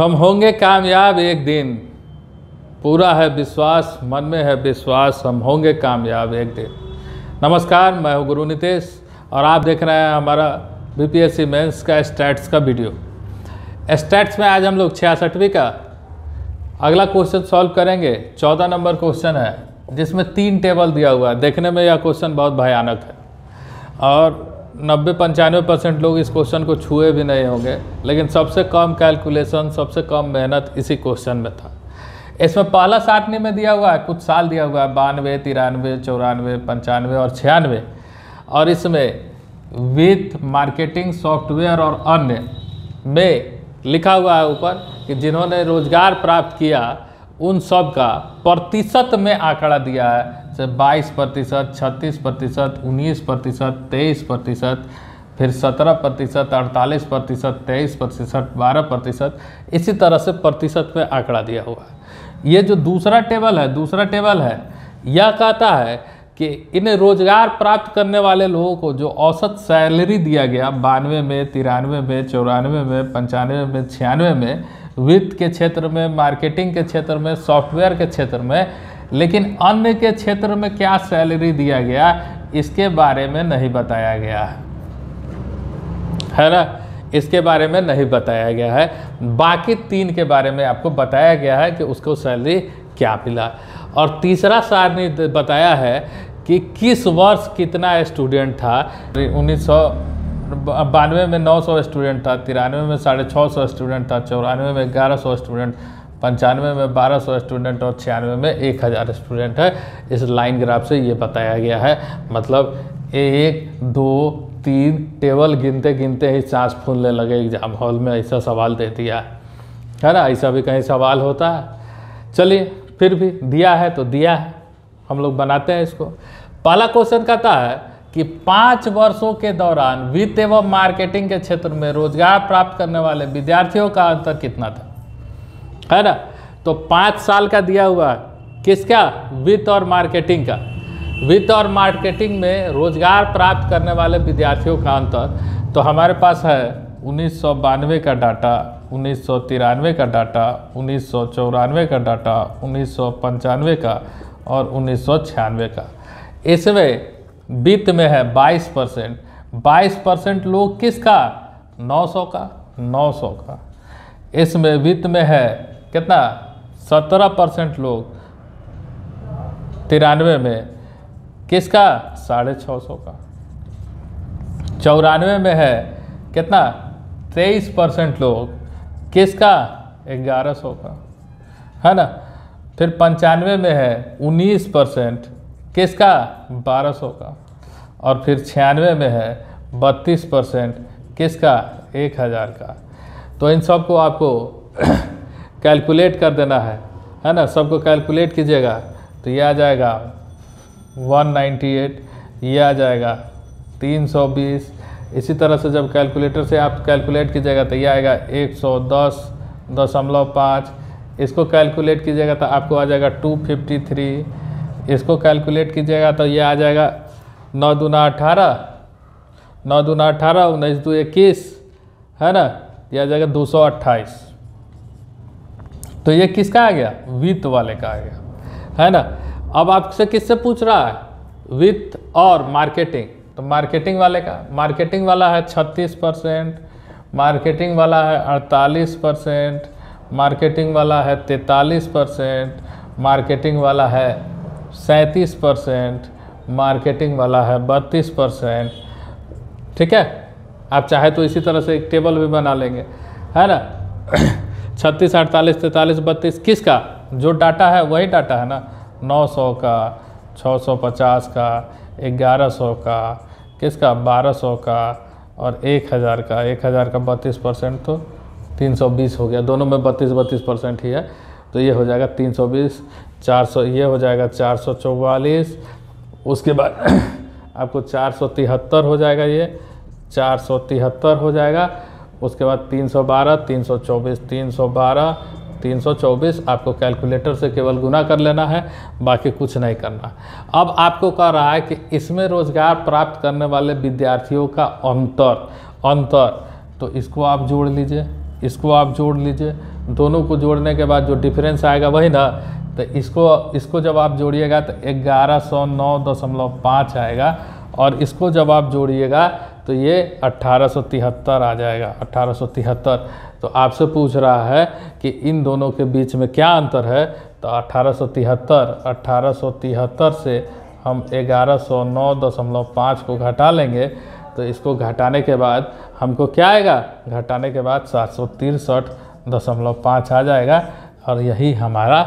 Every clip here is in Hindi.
हम होंगे कामयाब एक दिन, पूरा है विश्वास, मन में है विश्वास, हम होंगे कामयाब एक दिन। नमस्कार, मैं हूं गुरु नितेश और आप देख रहे हैं हमारा बीपीएससी मेंस का स्टैट्स का वीडियो। स्टैट्स में आज हम लोग 66वीं का अगला क्वेश्चन सॉल्व करेंगे। 14 नंबर क्वेश्चन है जिसमें 3 टेबल दिया हुआ है। देखने में यह क्वेश्चन बहुत भयानक है और 90-95% लोग इस क्वेश्चन को छुए भी नहीं होंगे, लेकिन सबसे कम कैलकुलेशन, सबसे कम मेहनत इसी क्वेश्चन में था। इसमें पहला सारणी में दिया हुआ है, कुछ साल दिया हुआ है 92, 93, 94, 95 और 96। और इसमें वित्त, मार्केटिंग, सॉफ्टवेयर और अन्य में लिखा हुआ है ऊपर कि जिन्होंने रोजगार प्राप्त किया उन सब का प्रतिशत में आंकड़ा दिया है, जैसे 22%, 36%, 19%, 23%, फिर 17%, 48%, 23%, 12%, इसी तरह से प्रतिशत में आंकड़ा दिया हुआ है। ये जो दूसरा टेबल है यह कहता है कि इन रोजगार प्राप्त करने वाले लोगों को जो औसत सैलरी दिया गया 92 में, 93 में, 94 में, 95 में, 96 में, वित्त के क्षेत्र में, मार्केटिंग के क्षेत्र में, सॉफ्टवेयर के क्षेत्र में, लेकिन अन्य के क्षेत्र में क्या सैलरी दिया गया इसके बारे में नहीं बताया गया है ना। इसके बारे में नहीं बताया गया है। बाकी 3 के बारे में आपको बताया गया है कि उसको सैलरी क्या मिला। और तीसरा सारणी बताया है कि किस वर्ष कितना स्टूडेंट था। 1992 में 900 स्टूडेंट था, 93 में 650 स्टूडेंट था, 94 में 1100 स्टूडेंट, 95 में 1200 स्टूडेंट और 96 में 1000 स्टूडेंट है। इस लाइन ग्राफ से ये बताया गया है। मतलब 1, 2, 3 टेबल गिनते गिनते ही सांस फूलने लगे एग्जाम हॉल में, ऐसा सवाल दे दिया है ना। ऐसा भी कहीं सवाल होता है? चलिए, फिर भी दिया है तो दिया है, हम लोग बनाते हैं इसको। पहला क्वेश्चन कहता है कि 5 वर्षों के दौरान वित्त एवं मार्केटिंग के क्षेत्र में रोजगार प्राप्त करने वाले विद्यार्थियों का अंतर कितना था, है ना। तो 5 साल का दिया हुआ है, किसका? वित्त और मार्केटिंग का। वित्त और मार्केटिंग में रोजगार प्राप्त करने वाले विद्यार्थियों का अंतर तो हमारे पास है 1992 का डाटा, 1993 का डाटा, 1994 का डाटा, 1995 का और 1996 का। इसमें वित्त में है 22%। 22% लोग किसका? 900 का, 900 का। इसमें वित्त में है कितना? 17% लोग 93 में, किसका? 650 का। 94 में है कितना? 23% लोग, किसका? 1100 का, है ना। फिर 95 में है 19%, किसका? 1200 का। और फिर 96 में है 32%, किसका? 1000 का। तो इन सब को आपको कैलकुलेट कर देना है ना। सबको कैलकुलेट कीजिएगा तो ये आ जाएगा 198, ये आ जाएगा 320। इसी तरह से जब कैलकुलेटर से आप कैलकुलेट कीजिएगा तो ये आएगा 110.5। इसको कैलकुलेट कीजिएगा तो आपको आ जाएगा 253। इसको कैलकुलेट कीजिएगा तो ये आ जाएगा 9 दूना 18, 9 दूना 18, 19 दू 21, है ना। ये आ जाएगा 228। तो ये किसका आ गया? वित्त वाले का आ गया, है ना। अब आपसे किससे पूछ रहा है? वित्त और मार्केटिंग। तो मार्केटिंग वाले का, मार्केटिंग वाला है 36%, मार्केटिंग वाला है 48%, मार्केटिंग वाला है 43%, मार्केटिंग वाला है 37%, मार्केटिंग वाला है 32%। ठीक है, आप चाहे तो इसी तरह से एक टेबल भी बना लेंगे, है ना। 36, 48, 43, 32 किसका? जो डाटा है वही डाटा है ना। 900 का, 650 का, 1100 का, किसका? 1200 का और 1000 का। 1000 का 32% तो 320 हो गया। दोनों में 32% ही है, तो ये हो जाएगा 320। 400 ये हो जाएगा 444। उसके बाद आपको 473 हो जाएगा, ये 473 हो जाएगा। उसके बाद 312, 324, 312, 324 आपको कैलकुलेटर से केवल गुना कर लेना है, बाकी कुछ नहीं करना। अब आपको कह रहा है कि इसमें रोजगार प्राप्त करने वाले विद्यार्थियों का अंतर, तो इसको आप जोड़ लीजिए। इसको आप जोड़ लीजिए, दोनों को जोड़ने के बाद जो डिफरेंस आएगा वही ना, तो इसको जब आप जोड़िएगा तो 1109.5 आएगा, और इसको जब आप जोड़िएगा तो ये 1873 आ जाएगा, 1873। तो आपसे पूछ रहा है कि इन दोनों के बीच में क्या अंतर है, तो 1873 से हम 1109.5 को घटा लेंगे, तो इसको घटाने के बाद हमको क्या आएगा, घटाने के बाद 763.5 आ जाएगा। और यही हमारा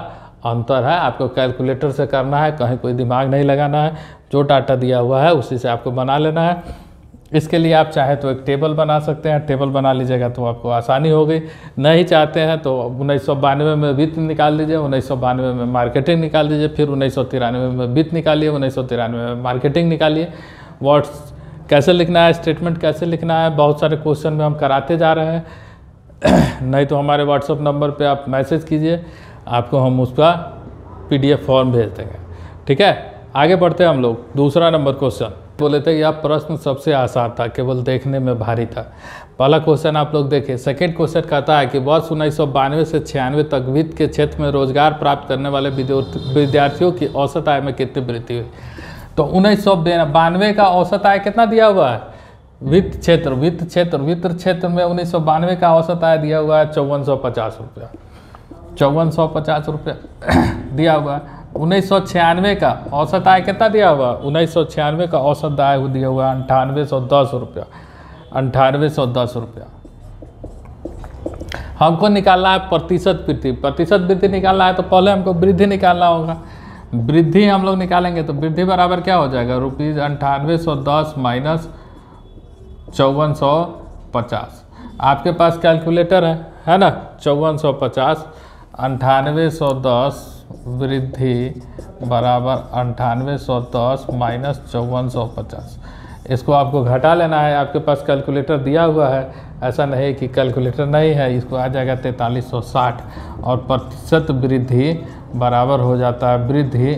अंतर है। आपको कैलकुलेटर से करना है, कहीं कोई दिमाग नहीं लगाना है, जो डाटा दिया हुआ है उसी से आपको बना लेना है। इसके लिए आप चाहे तो एक टेबल बना सकते हैं, टेबल बना लीजिएगा तो आपको आसानी हो गई। नहीं चाहते हैं तो 1992 में वित्त निकाल लीजिए, 1992 में मार्केटिंग निकाल दीजिए, फिर 1993 में वित्त निकालिए, 1993 में मार्केटिंग निकालिए। वर्ड्स कैसे लिखना है, स्टेटमेंट कैसे लिखना है, बहुत सारे क्वेश्चन में हम कराते जा रहे हैं। नहीं तो हमारे व्हाट्सएप नंबर पे आप मैसेज कीजिए, आपको हम उसका PDF फॉर्म भेज देंगे। ठीक है, आगे बढ़ते हैं हम लोग। दूसरा नंबर क्वेश्चन बोले थे यह प्रश्न सबसे आसान था, केवल देखने में भारी था। पहला क्वेश्चन आप लोग देखें। सेकेंड क्वेश्चन कहता है कि वर्ष 1992 से 96 तक वित्त के क्षेत्र में रोजगार प्राप्त करने वाले विद्यार्थियों की औसत आय में कितनी वृद्धि हुई। तो 1992 का औसत आय कितना दिया हुआ है, वित्त क्षेत्र में 1992 का औसत आय दिया हुआ है 5450 रुपया, 5450 रुपया दिया हुआ है। 1996 का औसत आय कितना दिया हुआ, 1996 का औसत आय दिया हुआ है 9810 रुपया, 9810 रुपया। हमको निकालना है प्रतिशत वृद्धि निकालना है, तो पहले हमको वृद्धि निकालना होगा। वृद्धि हम लोग निकालेंगे तो वृद्धि बराबर क्या हो जाएगा, ₹9810 माइनस 5450। आपके पास कैलकुलेटर है ना, 5450 9810 वृद्धि बराबर 9810 माइनस 5450। इसको आपको घटा लेना है। आपके पास कैलकुलेटर दिया हुआ है, ऐसा नहीं कि कैलकुलेटर नहीं है। इसको आ जाएगा 4360, और प्रतिशत वृद्धि बराबर हो जाता है वृद्धि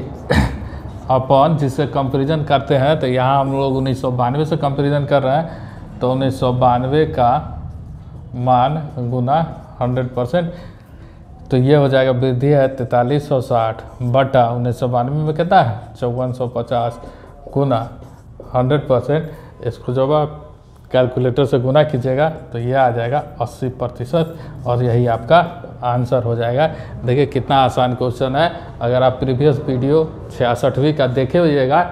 अपॉन, जिससे कंपैरिजन करते हैं तो यहाँ हम लोग 1992 से कंपैरिजन कर रहे हैं, तो 1992 का मान गुना 100%, तो ये हो जाएगा वृद्धि है 4360 बटा 1992 में कितना है 5450 गुना 100%। इसको जब आप कैलकुलेटर से गुना कीजिएगा तो ये आ जाएगा 80%, और यही आपका आंसर हो जाएगा। देखिए कितना आसान क्वेश्चन है। अगर आप प्रीवियस वीडियो 66वीं का देखे होइएगा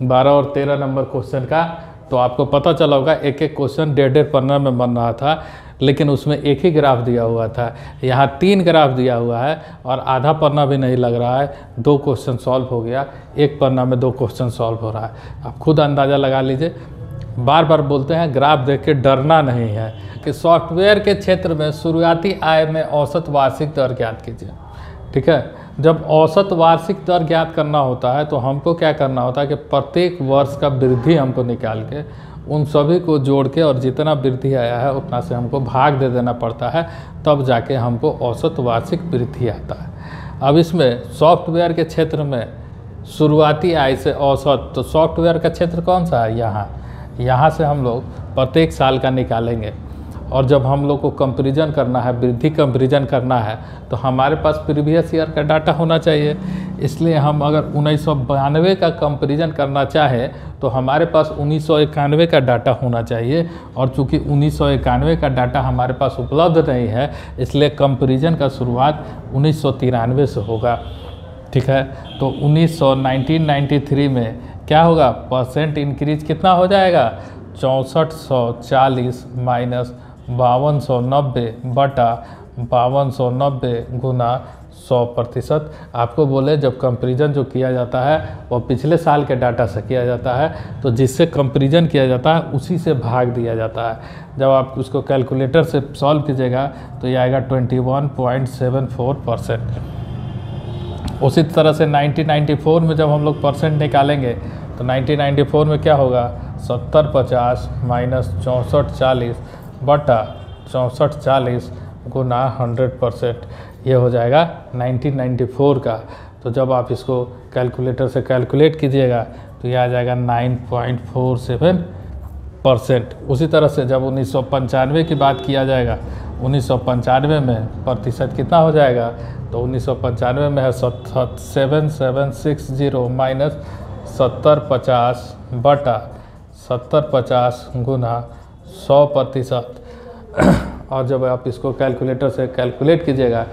12 और 13 नंबर क्वेश्चन का, तो आपको पता चला होगा एक एक क्वेश्चन 1.5 पन्ना में बन रहा था, लेकिन उसमें एक ही ग्राफ दिया हुआ था। यहाँ 3 ग्राफ दिया हुआ है और आधा पन्ना भी नहीं लग रहा है, 2 क्वेश्चन सॉल्व हो गया, एक पन्ना में 2 क्वेश्चन सॉल्व हो रहा है। आप खुद अंदाज़ा लगा लीजिए। बार बार बोलते हैं ग्राफ देख के डरना नहीं है। कि सॉफ्टवेयर के क्षेत्र में शुरुआती आय में औसत वार्षिक दर ज्ञात कीजिए। ठीक है, जब औसत वार्षिक दर ज्ञात करना होता है तो हमको क्या करना होता है कि प्रत्येक वर्ष का वृद्धि हमको निकाल के उन सभी को जोड़ के, और जितना वृद्धि आया है उतना से हमको भाग दे देना पड़ता है, तब जाके हमको औसत वार्षिक वृद्धि आता है। अब इसमें सॉफ्टवेयर के क्षेत्र में शुरुआती आय से औसत, तो सॉफ्टवेयर का क्षेत्र कौन सा है, यहाँ से हम लोग प्रत्येक साल का निकालेंगे। और जब हम लोग को कंपैरिजन करना है, वृद्धि कंपैरिजन करना है, तो हमारे पास प्रीवियस ईयर का डाटा होना चाहिए। इसलिए हम अगर 1992 का कंपैरिजन करना चाहें तो हमारे पास 1991 का डाटा होना चाहिए, और चूँकि 1991 का डाटा हमारे पास उपलब्ध नहीं है, इसलिए कंपैरिजन का शुरुआत 1993 से होगा। ठीक है, तो 1993 में क्या होगा, परसेंट इंक्रीज कितना हो जाएगा, 6440 माइनस 5290 बटा 5290 गुना 100%। आपको बोले जब कंपैरिजन जो किया जाता है वो पिछले साल के डाटा से किया जाता है, तो जिससे कंपैरिजन किया जाता है उसी से भाग दिया जाता है। जब आप उसको कैलकुलेटर से सॉल्व कीजिएगा तो ये आएगा 21.74%। उसी तरह से 1994 में जब हम लोग परसेंट निकालेंगे तो 1994 में क्या होगा, 7050 माइनस 6440 बटा 6440 गुना 100%। ये हो जाएगा 1994 का। तो जब आप इसको कैलकुलेटर से कैलकुलेट कीजिएगा तो ये आ जाएगा 9.47%। उसी तरह से जब 1995 की बात किया जाएगा 1995 में प्रतिशत कितना हो जाएगा, तो 1995 में है 7760 माइनस 7050 बटा 7050 गुना 100%। और जब आप इसको कैलकुलेटर से कैलकुलेट कीजिएगा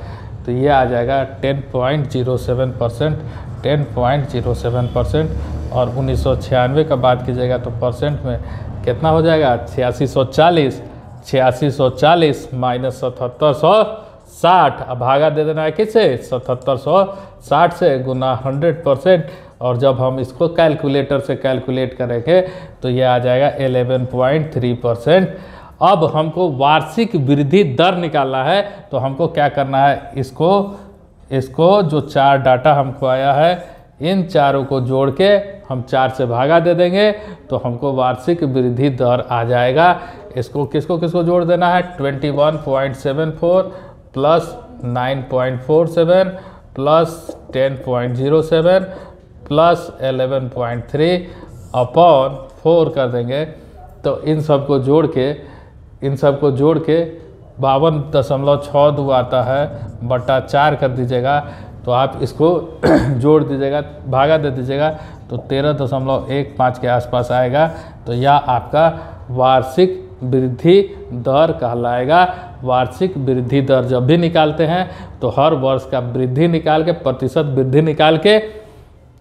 तो ये आ जाएगा 10.07%, 10.07%। और 1996 का बात कीजिएगा तो परसेंट में कितना हो जाएगा, 8640 माइनस 7760। अब भागा दे देना है किससे, 7760 से गुना 100%। और जब हम इसको कैलकुलेटर से कैलकुलेट करेंगे तो ये आ जाएगा 11.3%। अब हमको वार्षिक वृद्धि दर निकालना है, तो हमको क्या करना है, इसको जो 4 डाटा हमको आया है इन चारों को जोड़ के हम 4 से भागा दे देंगे तो हमको वार्षिक वृद्धि दर आ जाएगा। इसको किसको जोड़ देना है, 21.74 प्लस 9.47 प्लस 10.07 प्लस 11.3 अपॉन 4 कर देंगे। तो इन सब को जोड़ के 52.62 आता है बटा 4 कर दीजिएगा। तो आप इसको जोड़ दीजिएगा, भागा दे दीजिएगा तो 13.15 के आसपास आएगा। तो यह आपका वार्षिक वृद्धि दर कहलाएगा। वार्षिक वृद्धि दर जब भी निकालते हैं तो हर वर्ष का वृद्धि निकाल के, प्रतिशत वृद्धि निकाल के,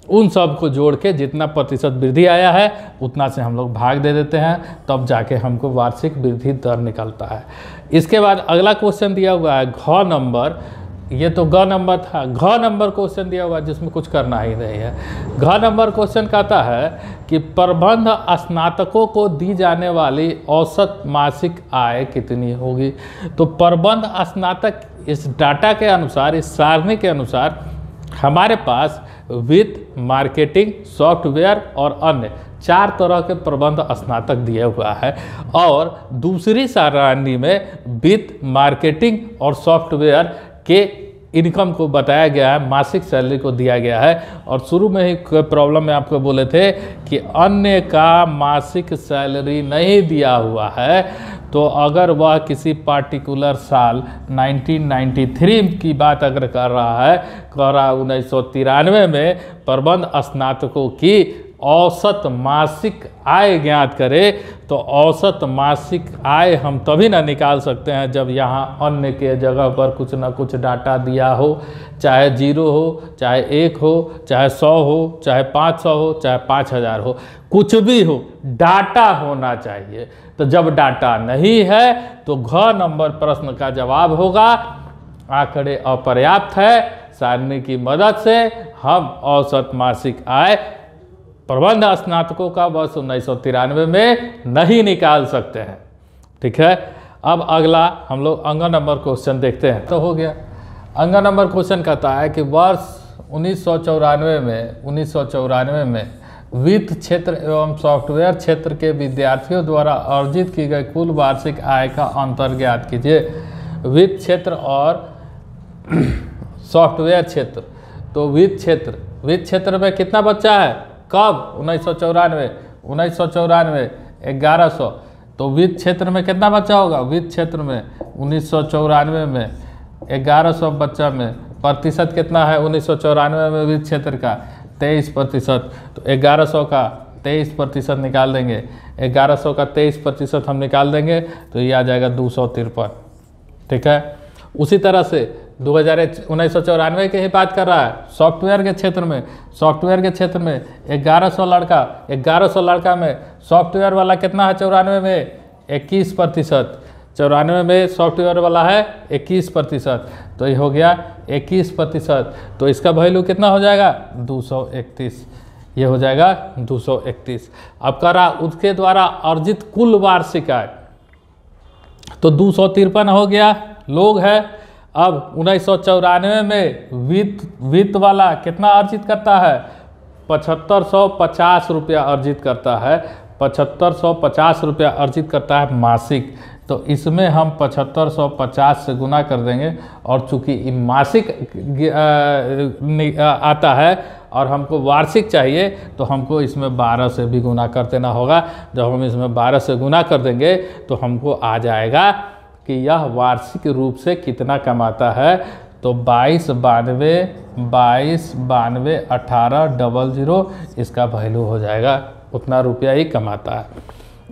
उन सब को जोड़ के जितना प्रतिशत वृद्धि आया है उतना से हम लोग भाग दे देते हैं, तब जाके हमको वार्षिक वृद्धि दर निकलता है। इसके बाद अगला क्वेश्चन दिया हुआ है घ नंबर, ये तो ग नंबर था, घ नंबर क्वेश्चन दिया हुआ है जिसमें कुछ करना ही नहीं है। घ नंबर क्वेश्चन कहता है कि प्रबंध स्नातकों को दी जाने वाली औसत मासिक आय कितनी होगी। तो प्रबंध स्नातक इस डाटा के अनुसार, इस सारणी के अनुसार हमारे पास वित्त, मार्केटिंग, सॉफ्टवेयर और अन्य 4 तरह के प्रबंध स्नातक दिया हुआ है। और दूसरी सारणी में वित्त, मार्केटिंग और सॉफ्टवेयर के इनकम को बताया गया है, मासिक सैलरी को दिया गया है। और शुरू में ही प्रॉब्लम में आपको बोले थे कि अन्य का मासिक सैलरी नहीं दिया हुआ है, तो अगर वह किसी पार्टिकुलर साल 1993 की बात अगर कर रहा है, 1993 में प्रबंध स्नातकों की औसत मासिक आय ज्ञात करे, तो औसत मासिक आय हम तभी ना निकाल सकते हैं जब यहाँ अन्य के जगह पर कुछ ना कुछ डाटा दिया हो, चाहे 0 हो, चाहे 1 हो, चाहे 100 हो, चाहे 500 हो, चाहे 5000 हो, कुछ भी हो, डाटा होना चाहिए। तो जब डाटा नहीं है तो घ नंबर प्रश्न का जवाब होगा आंकड़े अपर्याप्त है। सारणी की मदद से हम औसत मासिक आय प्रबंध स्नातकों का वर्ष 1993 में नहीं निकाल सकते हैं। ठीक है, अब अगला हम लोग अंग नंबर क्वेश्चन देखते हैं। तो हो गया, अंग नंबर क्वेश्चन कहता है कि वर्ष 1994 में वित्त क्षेत्र एवं सॉफ्टवेयर क्षेत्र के विद्यार्थियों द्वारा अर्जित की गई कुल वार्षिक आय का अंतर ज्ञात कीजिए। वित्त क्षेत्र और सॉफ्टवेयर क्षेत्र, तो वित्त क्षेत्र में कितना बच्चा है, कब, 1994 1100। तो वित्त क्षेत्र में कितना बच्चा होगा, वित्त क्षेत्र में 1994 में 1100 बच्चा में प्रतिशत कितना है 1994 में वित्त क्षेत्र का 23%। तो 1100 का 23% निकाल देंगे, 1100 का 23% हम निकाल देंगे तो ये आ जाएगा 253। ठीक है, उसी तरह से 1994 की ही बात कर रहा है। सॉफ्टवेयर के क्षेत्र में 1100 लड़का में सॉफ्टवेयर वाला कितना है 94 में 21%, 94 में सॉफ्टवेयर वाला है 21%, तो ये हो गया 21%। तो इसका वैल्यू कितना हो जाएगा 231, ये हो जाएगा 231। अब कह रहा उसके द्वारा अर्जित कुल वार्षिक आय, तो 253 हो गया लोग है। अब 1994 में वित्त वाला कितना अर्जित करता है 7550 रुपया अर्जित करता है, 7550 रुपया अर्जित करता है मासिक। तो इसमें हम 7550 से गुना कर देंगे, और चूंकि मासिक आता है और हमको वार्षिक चाहिए तो हमको इसमें 12 से भी गुना कर देना होगा। जब हम इसमें 12 से गुना कर देंगे तो हमको आ जाएगा कि यह वार्षिक रूप से कितना कमाता है, तो 2292 1800 इसका वैल्यू हो जाएगा, उतना रुपया ही कमाता है।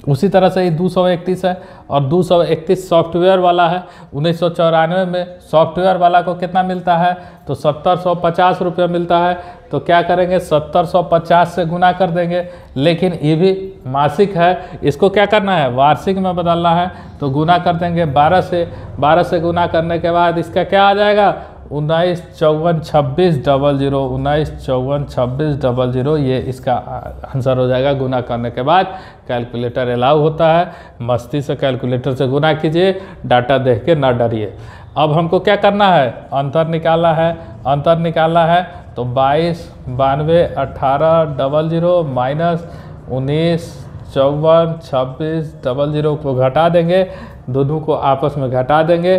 उसी तरह से ही 231 है, और 231 सॉफ्टवेयर वाला है। 1994 में सॉफ्टवेयर वाला को कितना मिलता है, तो 1750 रुपये मिलता है। तो क्या करेंगे, 1750 से गुना कर देंगे, लेकिन ये भी मासिक है, इसको क्या करना है, वार्षिक में बदलना है। तो गुना कर देंगे 12 से, 12 से गुना करने के बाद इसका क्या आ जाएगा, 19542600, 19542600 ये इसका आंसर हो जाएगा। गुना करने के बाद कैलकुलेटर अलाउ होता है, मस्ती से कैलकुलेटर से गुना कीजिए, डाटा देख के ना डरिए। अब हमको क्या करना है, अंतर निकालना है। अंतर निकालना है तो 2292 1800 माइनस 19542600 को घटा देंगे, दोनों को आपस में घटा देंगे,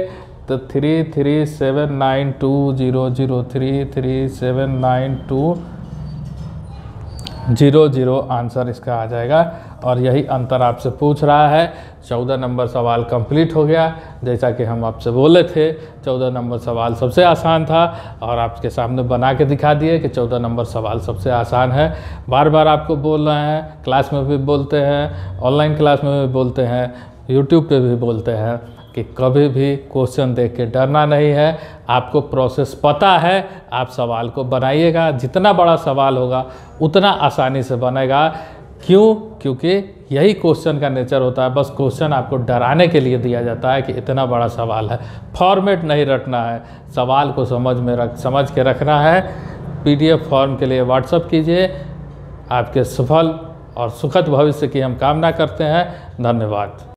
तो 33792000 33792000 आंसर इसका आ जाएगा। और यही अंतर आपसे पूछ रहा है। 14 नंबर सवाल कंप्लीट हो गया। जैसा कि हम आपसे बोले थे, 14 नंबर सवाल सबसे आसान था, और आपके सामने बना के दिखा दिए कि 14 नंबर सवाल सबसे आसान है। बार बार आपको बोल रहे हैं, क्लास में भी बोलते हैं, ऑनलाइन क्लास में भी बोलते हैं, यूट्यूब पे भी बोलते हैं कि कभी भी क्वेश्चन देख के डरना नहीं है। आपको प्रोसेस पता है, आप सवाल को बनाइएगा, जितना बड़ा सवाल होगा उतना आसानी से बनेगा। क्यों? क्योंकि यही क्वेश्चन का नेचर होता है। बस क्वेश्चन आपको डराने के लिए दिया जाता है कि इतना बड़ा सवाल है। फॉर्मेट नहीं रटना है, सवाल को समझ के रखना है। PDF फॉर्म के लिए व्हाट्सअप कीजिए। आपके सफल और सुखद भविष्य की हम कामना करते हैं। धन्यवाद।